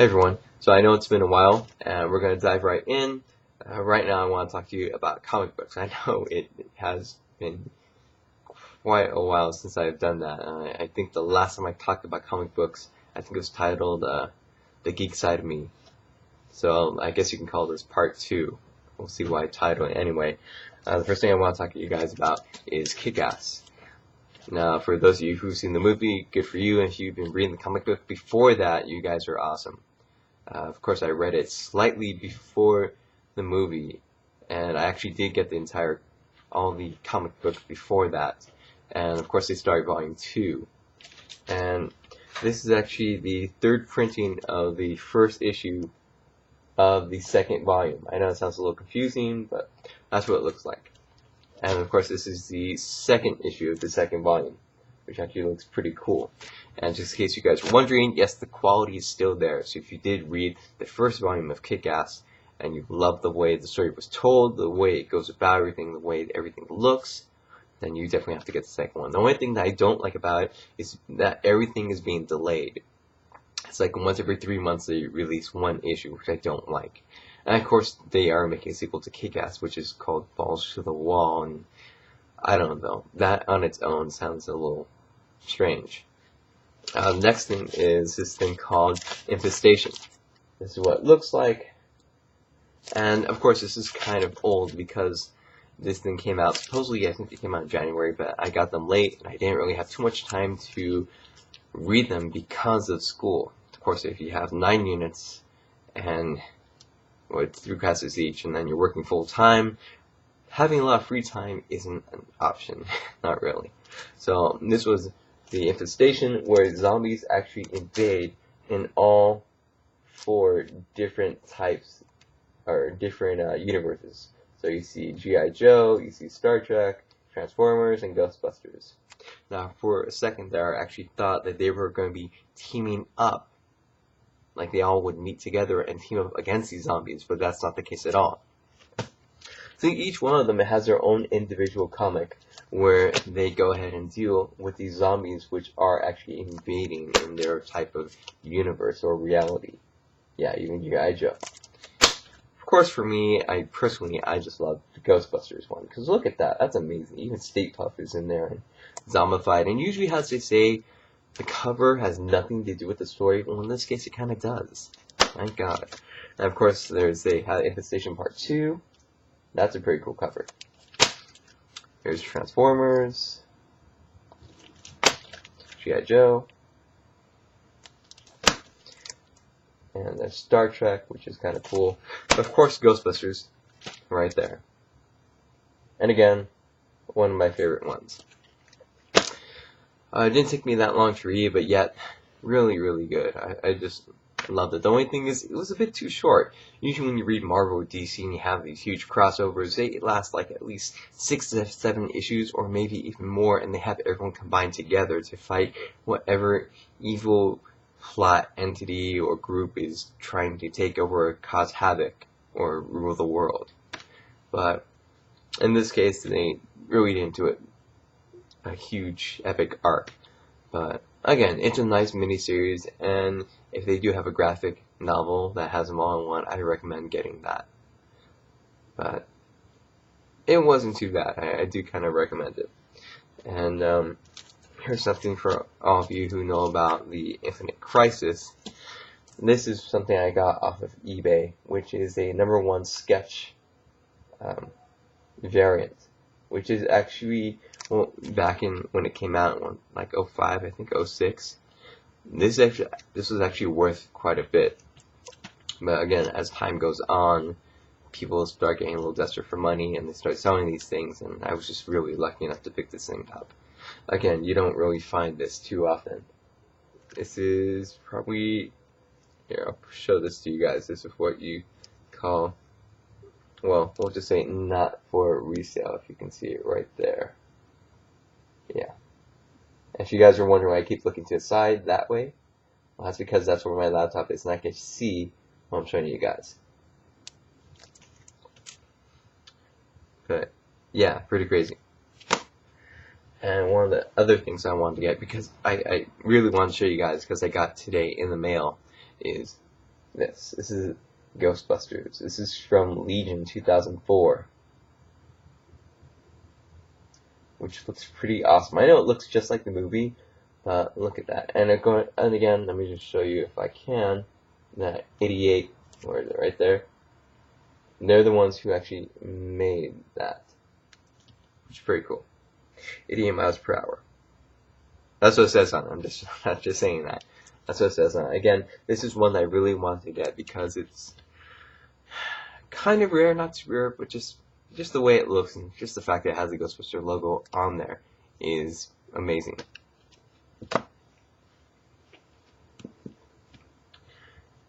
Hey everyone, so I know it's been a while, and we're going to dive right in. Right now I want to talk to you about comic books. I know it has been quite a while since I've done that. I think the last time I talked about comic books, I think it was titled The Geek Side of Me. So I guess you can call this part 2. We'll see why I titled it anyway. The first thing I want to talk to you guys about is Kick-Ass. Now, for those of you who've seen the movie, good for you. And if you've been reading the comic book before that, you guys are awesome. Of course, I read it slightly before the movie, and I actually did get all the comic books before that. And of course, they started volume 2. And this is actually the third printing of the first issue of the second volume. I know it sounds a little confusing, but that's what it looks like. And of course, this is the second issue of the second volume, which actually looks pretty cool. And just in case you guys are wondering, yes, the quality is still there. So if you did read the first volume of Kick-Ass, and you loved the way the story was told, the way it goes about everything, the way everything looks, then you definitely have to get the second one. The only thing that I don't like about it is that everything is being delayed. It's like once every 3 months they release one issue, which I don't like. And of course, they are making a sequel to Kick-Ass, which is called Balls to the Wall, and I don't know. That on its own sounds a little strange. Next thing is this thing called Infestation. This is what it looks like. And of course, this is kind of old because this thing came out, supposedly I think it came out in January, but I got them late and I didn't really have too much time to read them because of school. Of course, if you have 9 units and it's 3 classes each and then you're working full time, having a lot of free time isn't an option. Not really. So this was the Infestation, where zombies actually invade in all 4 different types or different universes. So you see G.I. Joe, you see Star Trek, Transformers, and Ghostbusters. Now, for a second there, I actually thought that they were going to be teaming up, like they all would meet together and team up against these zombies, but that's not the case at all. So each one of them has their own individual comic where they go ahead and deal with these zombies which are actually invading in their type of universe or reality. Yeah, even G.I. Joe. Of course, for me, I just love the Ghostbusters one, because look at that, that's amazing. Even Stay Puft is in there and zombified, and usually, as they say, the cover has nothing to do with the story. Well, in this case, it kind of does. Thank God. And of course, there's Infestation Part 2. That's a pretty cool cover. Here's Transformers, G.I. Joe, and there's Star Trek, which is kind of cool. But of course, Ghostbusters, right there. And again, one of my favorite ones. It didn't take me that long to read, but yet, really, really good. I just loved it. The only thing is, it was a bit too short. Usually when you read Marvel or DC and you have these huge crossovers, they last like at least 6 to 7 issues, or maybe even more, and they have everyone combined together to fight whatever evil plot entity or group is trying to take over or cause havoc or rule the world. But in this case, they really didn't do it a huge epic arc. But again, it's a nice miniseries, and if they do have a graphic novel that has them all in one, I recommend getting that. But it wasn't too bad. I do kind of recommend it. And here's something for all of you who know about the Infinite Crisis. This is something I got off of eBay, which is a #1 sketch variant, which is actually, well, back in when it came out, like 05, I think 06. This was actually worth quite a bit. But again, as time goes on, people start getting a little desperate for money and they start selling these things, and I was just really lucky enough to pick this thing up. Again, you don't really find this too often. This is probably, here, I'll show this to you guys. This is what you call, well, we'll just say not for resale, if you can see it right there. Yeah. If you guys are wondering why I keep looking to the side that way, well, that's because that's where my laptop is and I can see what I'm showing you guys. But yeah, pretty crazy. And one of the other things I wanted to get, because I really wanted to show you guys, because I got today in the mail, is This is Ghostbusters. This is from Legion 2004, which looks pretty awesome. I know it looks just like the movie, but look at that. And again, let me just show you if I can. That 88, where is it? Right there. And they're the ones who actually made that, which is pretty cool. 88 miles per hour. That's what it says on it. I'm just not just saying that. That's what it says on it. Again, this is one that I really want to get because it's kind of rare, not too rare, but just the way it looks and just the fact that it has the Ghostbuster logo on there is amazing.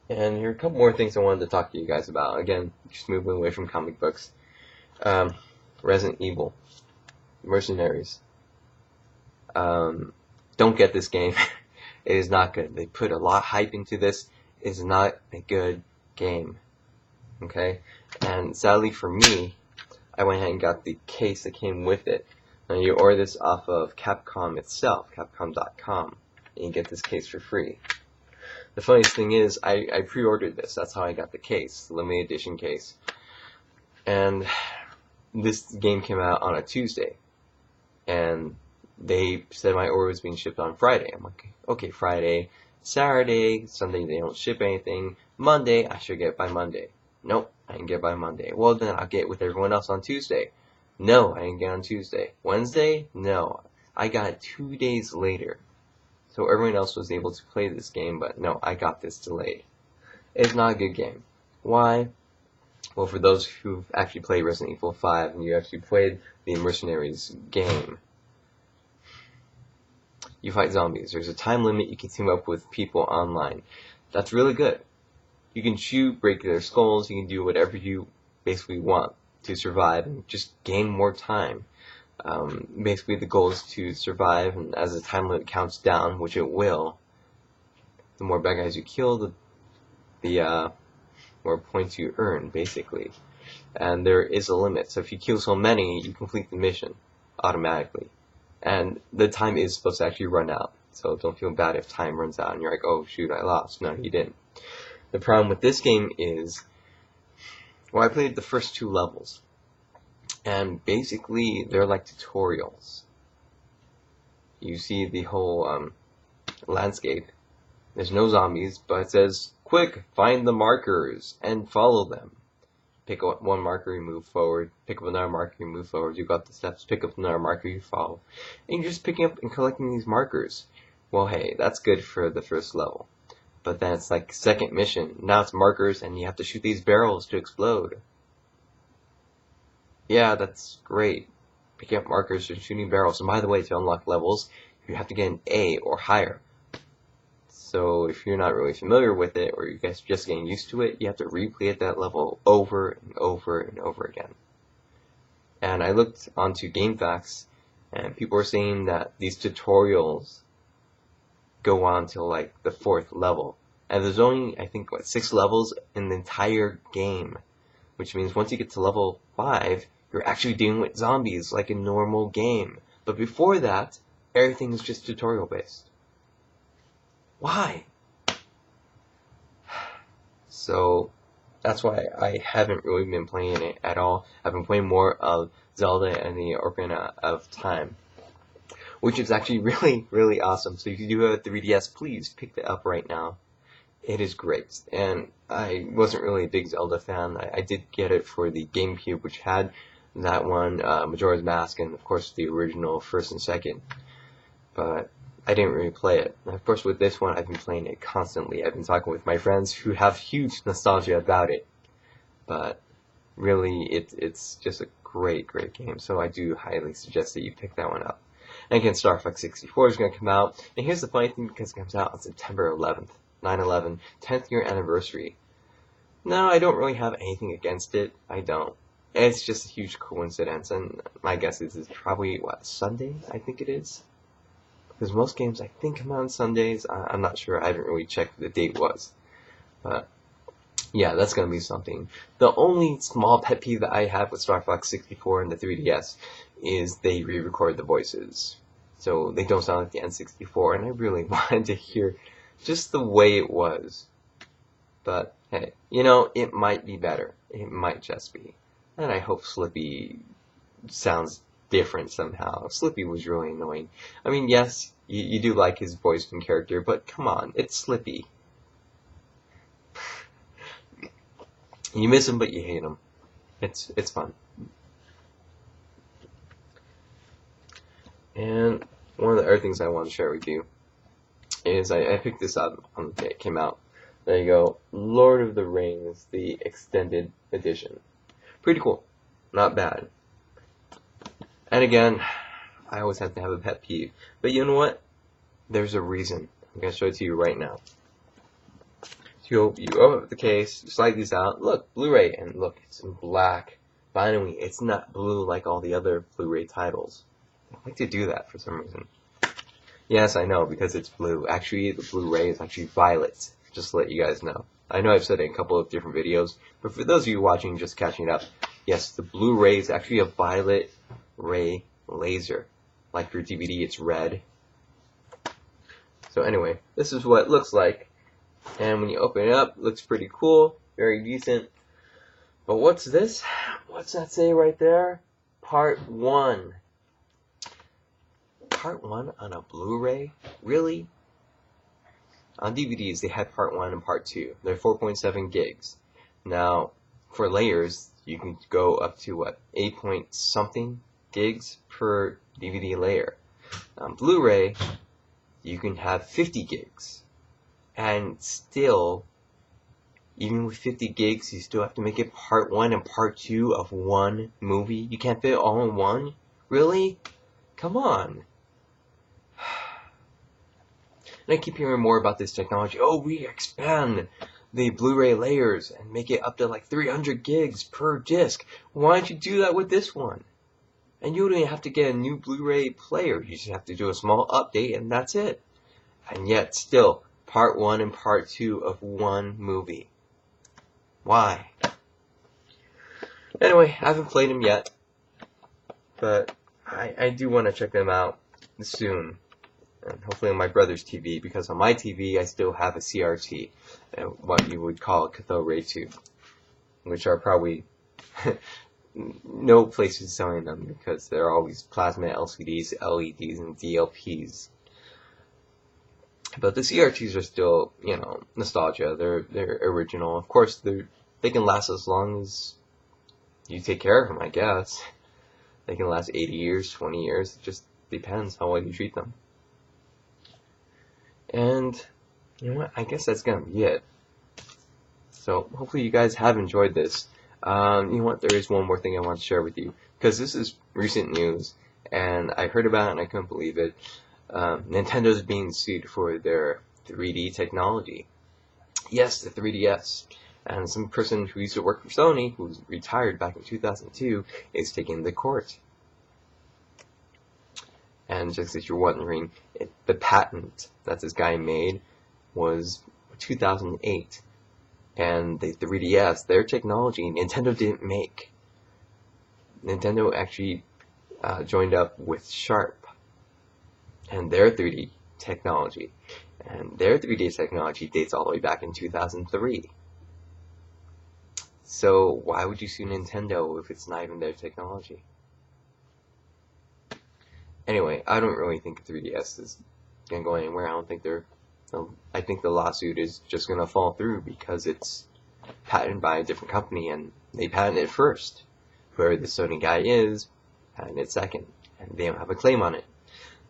And here are a couple more things I wanted to talk to you guys about. Again, just moving away from comic books. Resident Evil, Mercenaries. Don't get this game. It is not good. They put a lot of hype into this. It is not a good game. Okay? And sadly for me, I went ahead and got the case that came with it. Now you order this off of Capcom itself, Capcom.com, and you get this case for free. The funniest thing is, I pre-ordered this. That's how I got the case, the limited edition case. And this game came out on a Tuesday. And they said my order was being shipped on Friday. I'm like, okay, Friday, Saturday, Sunday they don't ship anything. Monday, I should get it by Monday. Nope, I didn't get it by Monday. Well, then I'll get it with everyone else on Tuesday. No, I didn't get it on Tuesday. Wednesday? No. I got it 2 days later. So everyone else was able to play this game, but no, I got this delayed. It's not a good game. Why? Well, for those who've actually played Resident Evil 5 and you actually played the Mercenaries game, you fight zombies. There's a time limit. You can team up with people online. That's really good. You can shoot, break their skulls. You can do whatever you basically want to survive and just gain more time. Basically, the goal is to survive, and as the time limit counts down, which it will, the more bad guys you kill, the more points you earn, basically. And there is a limit. So if you kill so many, you complete the mission automatically. And the time is supposed to actually run out. So don't feel bad if time runs out and you're like, oh shoot, I lost. No, you didn't. The problem with this game is, well, I played the first 2 levels. And basically, they're like tutorials. You see the whole landscape. There's no zombies, but it says, quick, find the markers and follow them. Pick up one marker, you move forward. Pick up another marker, you move forward. You got the steps, pick up another marker, you follow. And you're just picking up and collecting these markers. Well, hey, that's good for the first level. But then it's like second mission. Now it's markers, and you have to shoot these barrels to explode. Yeah, that's great. Picking up markers and shooting barrels. And by the way, to unlock levels, you have to get an A or higher. So if you're not really familiar with it, or you guys are just getting used to it, you have to replay at that level over and over and over again. And I looked onto GameFAQs, and people are saying that these tutorials go on till like the 4th level. And there's only, I think, 6 levels in the entire game. Which means once you get to level 5, you're actually dealing with zombies like a normal game. But before that, everything is just tutorial based. Why? So that's why I haven't really been playing it at all. I've been playing more of Zelda and the Ocarina of Time, which is actually really, really awesome. So if you do have a 3DS, please pick that up right now. It is great. And I wasn't really a big Zelda fan. I did get it for the GameCube, which had that one, Majora's Mask, and of course the original first and second. But I didn't really play it. And of course with this one, I've been playing it constantly. I've been talking with my friends who have huge nostalgia about it. But really, it's just a great, great game. So I do highly suggest that you pick that one up. And again, Star Fox 64 is going to come out. And here's the funny thing, because it comes out on September 11th. 9/11, 10th year anniversary. No, I don't really have anything against it. I don't. It's just a huge coincidence, and my guess is it's probably, Sunday? I think it is. Because most games, I think, come out on Sundays. I'm not sure. I haven't really checked what the date was. But, yeah, that's going to be something. The only small pet peeve that I have with Star Fox 64 and the 3DS is they re-record the voices. So they don't sound like the N64, and I really wanted to hear just the way it was. But hey, you know, it might be better. It might just be. And I hope Slippy sounds different somehow. Slippy was really annoying. I mean, yes, you do like his voice and character, but come on, it's Slippy. You miss him, but you hate him. It's fun. And one of the other things I want to share with you is I picked this up on the day it came out. There you go, Lord of the Rings, the extended edition. Pretty cool. Not bad. And again, I always have to have a pet peeve. But you know what? There's a reason. I'm going to show it to you right now. So you open up the case, slide these out. Look, Blu-ray. And look, it's in black. Finally, it's not blue like all the other Blu-ray titles. I like to do that for some reason. Yes, I know, because it's blue. Actually, the Blu-ray is actually violet. Just to let you guys know. I know I've said it in a couple of different videos, but for those of you watching just catching up, yes, the Blu-ray is actually a violet ray laser. Like your DVD, it's red. So anyway, this is what it looks like. And when you open it up, it looks pretty cool, very decent. But what's this? What's that say right there? Part 1. Part 1 on a Blu-ray? Really? On DVDs, they had Part 1 and Part 2. They're 4.7 gigs. Now, for layers, you can go up to, what, 8 point something gigs per DVD layer. On Blu-ray, you can have 50 gigs. And still, even with 50 gigs, you still have to make it Part 1 and Part 2 of one movie. You can't fit it all in one? Really? Come on. And I keep hearing more about this technology. Oh, we expand the Blu-ray layers and make it up to like 300 gigs per disc. Why don't you do that with this one? And you don't even have to get a new Blu-ray player. You just have to do a small update and that's it. And yet still, Part 1 and Part 2 of one movie. Why? Anyway, I haven't played them yet. But I do want to check them out soon. And hopefully on my brother's TV, because on my TV I still have a CRT, what you would call a cathode ray tube, which are probably no places selling them because they're always plasma LCDs, LEDs, and DLPs. But the CRTs are still, you know, nostalgia. They're original. Of course, they can last as long as you take care of them, I guess. They can last 80 years, 20 years. It just depends how well you treat them. And, you know what, I guess that's going to be it. So, hopefully you guys have enjoyed this. You know what, there is one more thing I want to share with you. Because this is recent news, and I heard about it and I couldn't believe it. Nintendo's being sued for their 3D technology. Yes, the 3DS. And some person who used to work for Sony, who's retired back in 2002, is taking the court. And just as you're wondering, the patent that this guy made was 2008. And the 3DS, their technology, Nintendo didn't make. Nintendo actually joined up with Sharp and their 3D technology. And their 3D technology dates all the way back in 2003. So why would you sue Nintendo if it's not even their technology? Anyway, I don't really think 3DS is going to go anywhere. I think the lawsuit is just going to fall through because it's patented by a different company and they patented it first. Whoever the Sony guy is, patented it second. And they don't have a claim on it.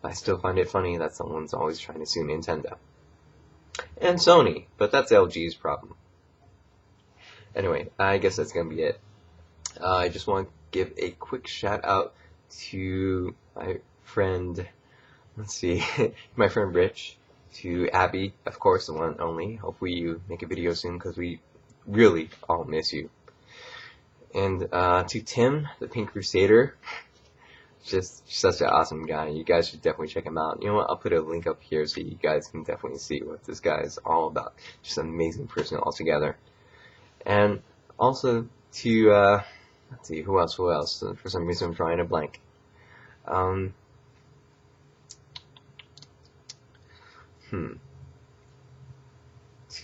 But I still find it funny that someone's always trying to sue Nintendo. And Sony, but that's LG's problem. Anyway, I guess that's going to be it. I just want to give a quick shout out to my friend, my friend Rich, to Abby, of course, the one and only. Hopefully you make a video soon because we really all miss you. And to Tim, the Pink Crusader, just such an awesome guy. You guys should definitely check him out. You know what? I'll put a link up here so you guys can definitely see what this guy is all about. Just an amazing person altogether. And also to, let's see, who else? For some reason I'm drawing a blank.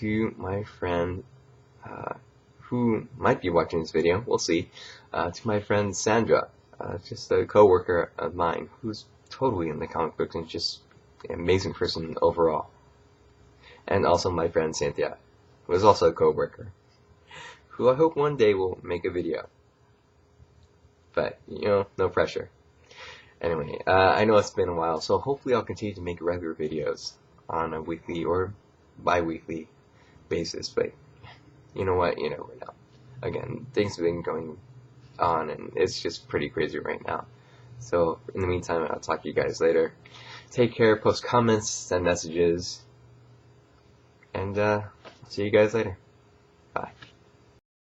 To my friend who might be watching this video, we'll see, to my friend Sandra, just a co-worker of mine who's totally in the comic books and just an amazing person overall. And also my friend Cynthia, who is also a co-worker, who I hope one day will make a video. But, no pressure. Anyway, I know it's been a while, so hopefully I'll continue to make regular videos on a weekly or bi-weekly basis, but you know what, you never know. Again, things have been going on, and it's just pretty crazy right now. So, in the meantime, I'll talk to you guys later. Take care, post comments, send messages, and see you guys later.